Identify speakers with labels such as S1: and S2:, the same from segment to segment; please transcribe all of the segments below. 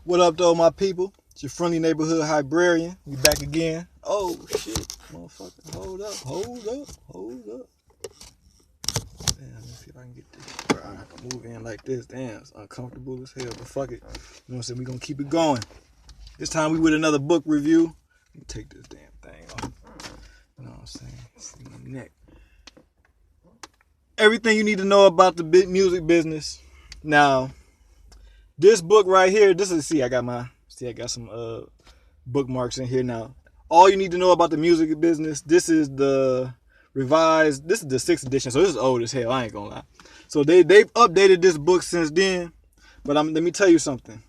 S1: What up, though, my people? It's your friendly neighborhood Highbrarian. We back again. Oh, shit. Motherfucker. Hold up. Damn, let me see if I can get this. I can move in like this. Damn, it's uncomfortable as hell, but fuck it. You know what I'm saying? We gonna keep it going. This time we with another book review. Let me take this damn thing off. You know what I'm saying? See my neck. Everything you need to know about the music business. Now, this book right here, I got some bookmarks in here now. All you need to know about the music business, this is the revised, this is the 6th edition, so this is old as hell, I ain't gonna lie. So they've updated this book since then, but let me tell you something.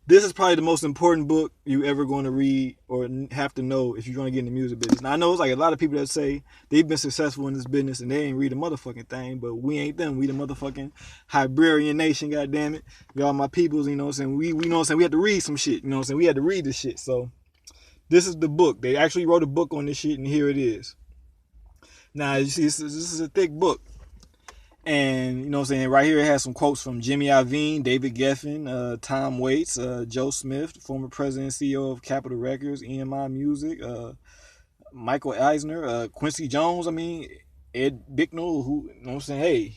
S1: This is probably the most important book you ever going to read or have to know if you're going to get in the music business. Now, I know it's like a lot of people that say they've been successful in this business and they ain't read a motherfucking thing, but we ain't them. We the motherfucking Highbrarian nation, goddammit. Y'all my peoples, you know what I'm saying? We know what I'm saying? We had to read some shit, you know what I'm saying? We had to read this shit. So this is the book. They actually wrote a book on this shit, and here it is. Now, you see, this is a thick book. And, you know what I'm saying, right here it has some quotes from Jimmy Iovine, David Geffen, Tom Waits, Joe Smith, former president and CEO of Capitol Records, EMI Music, Michael Eisner, Quincy Jones, Ed Bicknell, who, you know what I'm saying, hey,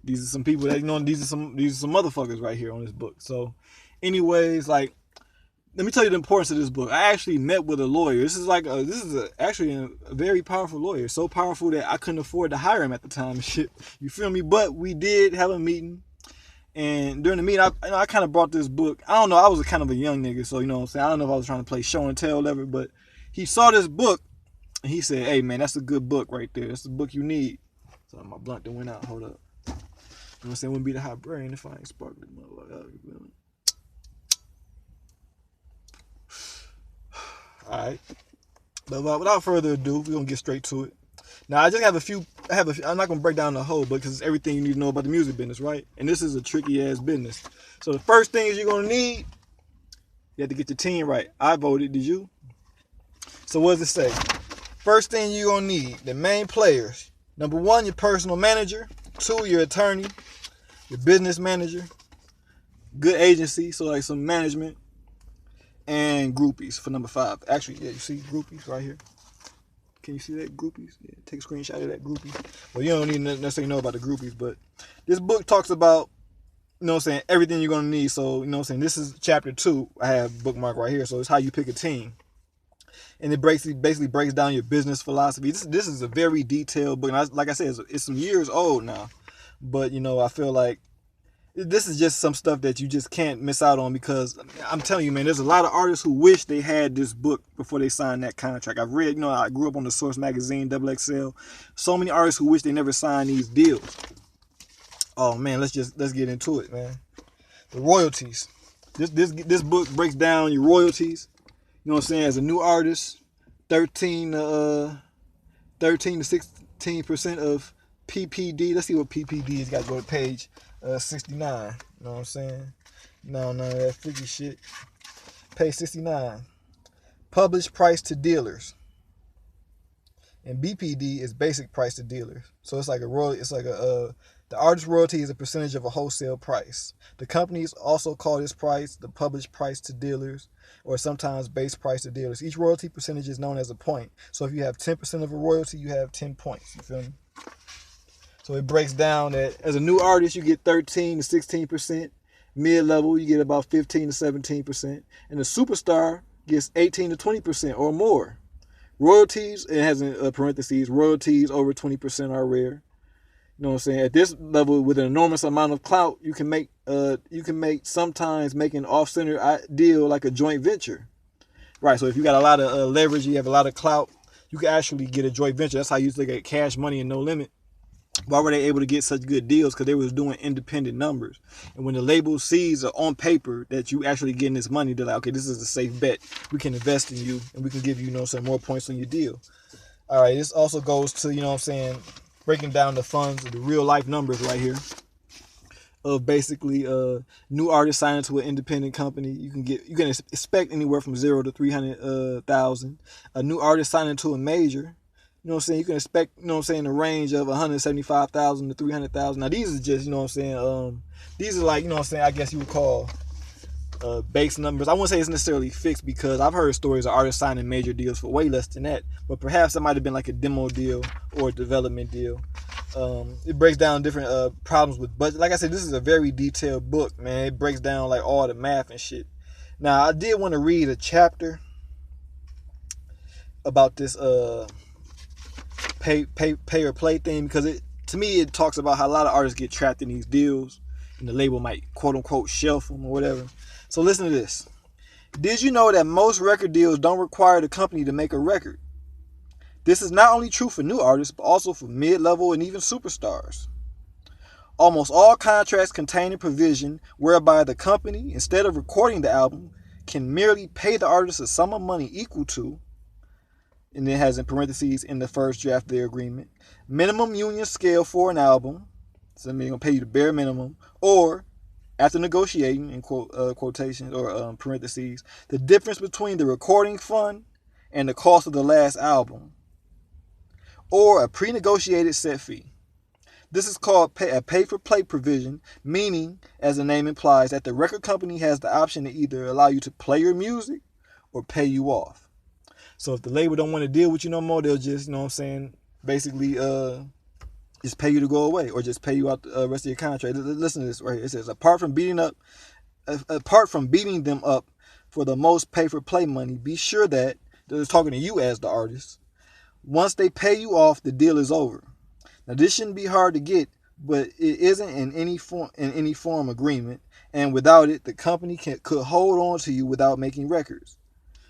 S1: these are some people that, you know, these are some motherfuckers right here on this book. So, anyways, like, let me tell you the importance of this book. I actually met with a lawyer. This is actually a very powerful lawyer. So powerful that I couldn't afford to hire him at the time and shit. You feel me? But we did have a meeting. And during the meeting, I kind of brought this book. I don't know. I was kind of a young nigga. So, you know what I'm saying? I don't know if I was trying to play show and tell ever. But he saw this book. And he said, hey, man, that's a good book right there. That's the book you need. So my blunt that went out. Hold up. You know what I'm saying? Wouldn't be the Highbrarian if I ain't sparked it. Alright, but without further ado, we're gonna get straight to it. Now, I just have a few. I'm not gonna break down the whole, because it's everything you need to know about the music business, right? And this is a tricky ass business. So the first thing is you're gonna need. You have to get your team right. I voted. Did you? So what does it say? First thing you're gonna need, the main players. Number 1, your personal manager. 2, your attorney. Your business manager. Good agency, so like some management. And groupies for number 5. Actually, yeah, you see groupies right here. Can you see that? Groupies? Yeah, take a screenshot of that groupie. Well, you don't need to necessarily know about the groupies, but this book talks about, you know what I'm saying, everything you're going to need. So, you know what I'm saying, this is chapter 2. I have bookmark right here. So it's how you pick a team. And it basically breaks down your business philosophy. This is a very detailed book. And like I said, it's some years old now. But, you know, I feel like this is just some stuff that you just can't miss out on, because I'm telling you, man, there's a lot of artists who wish they had this book before they signed that contract. I've read, you know, I grew up on the Source magazine, XXL. So many artists who wish they never signed these deals. Oh man, let's get into it, man. The royalties. This book breaks down your royalties. You know what I'm saying? As a new artist, 13 to 16% of PPD. Let's see what PPD is. Got to go to page 69. You know what I'm saying? No, none of that freaky shit. Page 69. Published price to dealers. And BPD is basic price to dealers. So it's like a royalty. It's like the artist royalty is a percentage of a wholesale price. The companies also call this price the published price to dealers, or sometimes base price to dealers. Each royalty percentage is known as a point. So if you have 10% of a royalty, you have 10 points. You feel me? So it breaks down that as a new artist, you get 13 to 16%. Mid-level, you get about 15 to 17%. And a superstar gets 18 to 20% or more. Royalties, it has in parentheses, royalties over 20% are rare. You know what I'm saying? At this level, with an enormous amount of clout, you can make sometimes make an off-center deal like a joint venture. Right, so if you got a lot of leverage, you have a lot of clout, you can actually get a joint venture. That's how you look at Cash Money and No Limit. Why were they able to get such good deals? Because they was doing independent numbers. And when the label sees on paper that you actually getting this money, they're like, okay, this is a safe bet. We can invest in you, and we can give you, you know, some more points on your deal. All right, this also goes to, you know what I'm saying, breaking down the funds, the real life numbers right here of basically new artists signing to an independent company. You can expect anywhere from 0 to 300,000. A new artist signing to a major. You know what I'm saying? You can expect, you know what I'm saying, a range of 175,000 to 300,000. Now, these are just, you know what I'm saying, these are like, you know what I'm saying, I guess you would call base numbers. I wouldn't say it's necessarily fixed because I've heard stories of artists signing major deals for way less than that. But perhaps that might have been like a demo deal or a development deal. It breaks down different problems with budget. Like I said, this is a very detailed book, man. It breaks down like all the math and shit. Now, I did want to read a chapter about this pay or play thing because to me it talks about how a lot of artists get trapped in these deals and the label might quote unquote shelf them or whatever. So listen to this. Did you know that most record deals don't require the company to make a record? This is not only true for new artists, but also for mid-level and even superstars. Almost all contracts contain a provision whereby the company, instead of recording the album, can merely pay the artist a sum of money equal to, and it has in parentheses in the first draft of their agreement, minimum union scale for an album, so they're going to pay you the bare minimum, or, after negotiating, in quotations or parentheses, the difference between the recording fund and the cost of the last album, or a pre-negotiated set fee. This is called a pay-for-play provision, meaning, as the name implies, that the record company has the option to either allow you to play your music or pay you off. So if the label don't want to deal with you no more, they'll just, you know what I'm saying, basically just pay you to go away or just pay you out the rest of your contract. Listen to this right here. It says, apart from beating them up for the most pay-for-play money, be sure that, they're talking to you as the artist, once they pay you off, the deal is over. Now, this shouldn't be hard to get, but it isn't in any form agreement, and without it, the company could hold on to you without making records.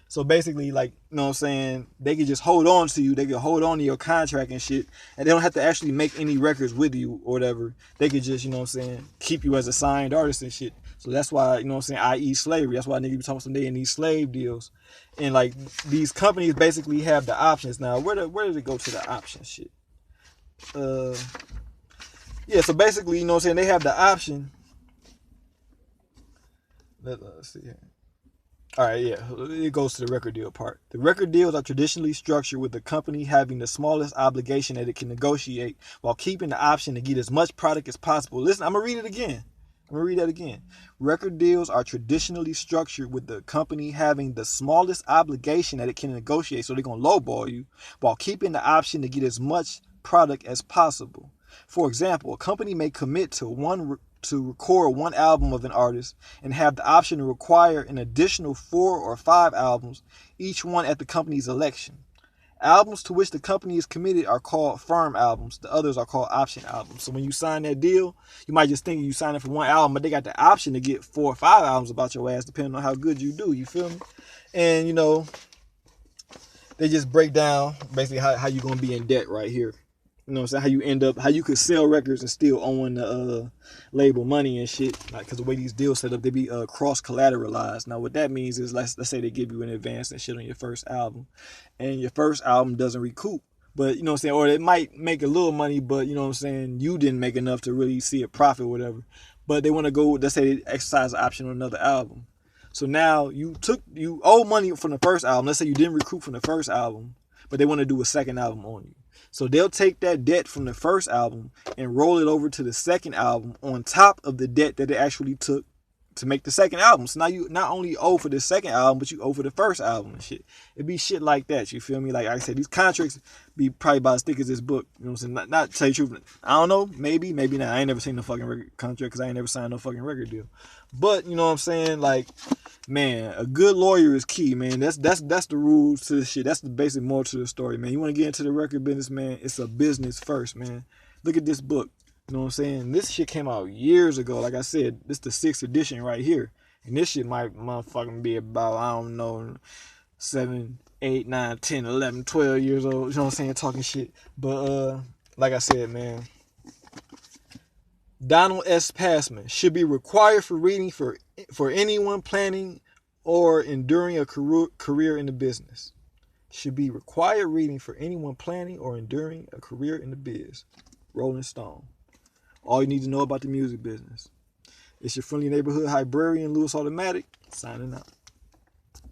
S1: So basically, like, you know what I'm saying, they could just hold on to you, they could hold on to your contract and shit, and they don't have to actually make any records with you or whatever. They could just, you know what I'm saying, keep you as a signed artist and shit. So that's why, you know what I'm saying, i.e. slavery. That's why niggas be talking someday in these slave deals. And like these companies basically have the options now. Where did it go to the option shit? Yeah, so basically, you know what I'm saying, they have the option. Let's see here. All right, yeah, it goes to the record deal part. The record deals are traditionally structured with the company having the smallest obligation that it can negotiate while keeping the option to get as much product as possible. Listen, I'm going to read it again. I'm going to read that again. Record deals are traditionally structured with the company having the smallest obligation that it can negotiate, so they're going to lowball you while keeping the option to get as much product as possible. For example, a company may commit to record one album of an artist and have the option to require an additional 4 or 5 albums, each one at the company's election. Albums to which the company is committed are called firm albums. The others are called option albums. So when you sign that deal, you might just think you signing for one album, but they got the option to get 4 or 5 albums about your ass, depending on how good you do. You feel me? And, you know, they just break down basically how you're going to be in debt right here. You know what I'm saying? How you could sell records and still own the label money and shit. Like, because the way these deals set up, they be cross-collateralized. Now, what that means is, let's say they give you an advance and shit on your first album, and your first album doesn't recoup. But, you know what I'm saying? Or it might make a little money, but, you know what I'm saying, you didn't make enough to really see a profit or whatever. But they want to go, let's say they exercise the option on another album. So now you owe money from the first album. Let's say you didn't recoup from the first album, but they want to do a second album on you. So they'll take that debt from the first album and roll it over to the second album on top of the debt that they actually took to make the second album. So now you not only owe for the second album, but you owe for the first album and shit. It'd be shit like that, you feel me? Like I said, these contracts be probably about as thick as this book. You know what I'm saying? Not to tell you the truth. I don't know. Maybe not. I ain't never seen no fucking record contract because I ain't never signed no fucking record deal. But, you know what I'm saying? Like, man, a good lawyer is key, man. That's the rules to this shit. That's the basic moral to the story, man. You want to get into the record business, man, it's a business first, man. Look at this book. You know what I'm saying? This shit came out years ago. Like I said, this is the 6th edition right here. And this shit might motherfucking be about, I don't know, 7, 8, 9, 10, 11, 12 years old. You know what I'm saying? Talking shit. But, like I said, man, Donald S. Passman should be required for reading for anyone planning or enduring a career in the business. Should be required reading for anyone planning or enduring a career in the biz. Rolling Stone. All you need to know about the music business. It's your friendly neighborhood Highbrarian, Lewis Automatic, signing out.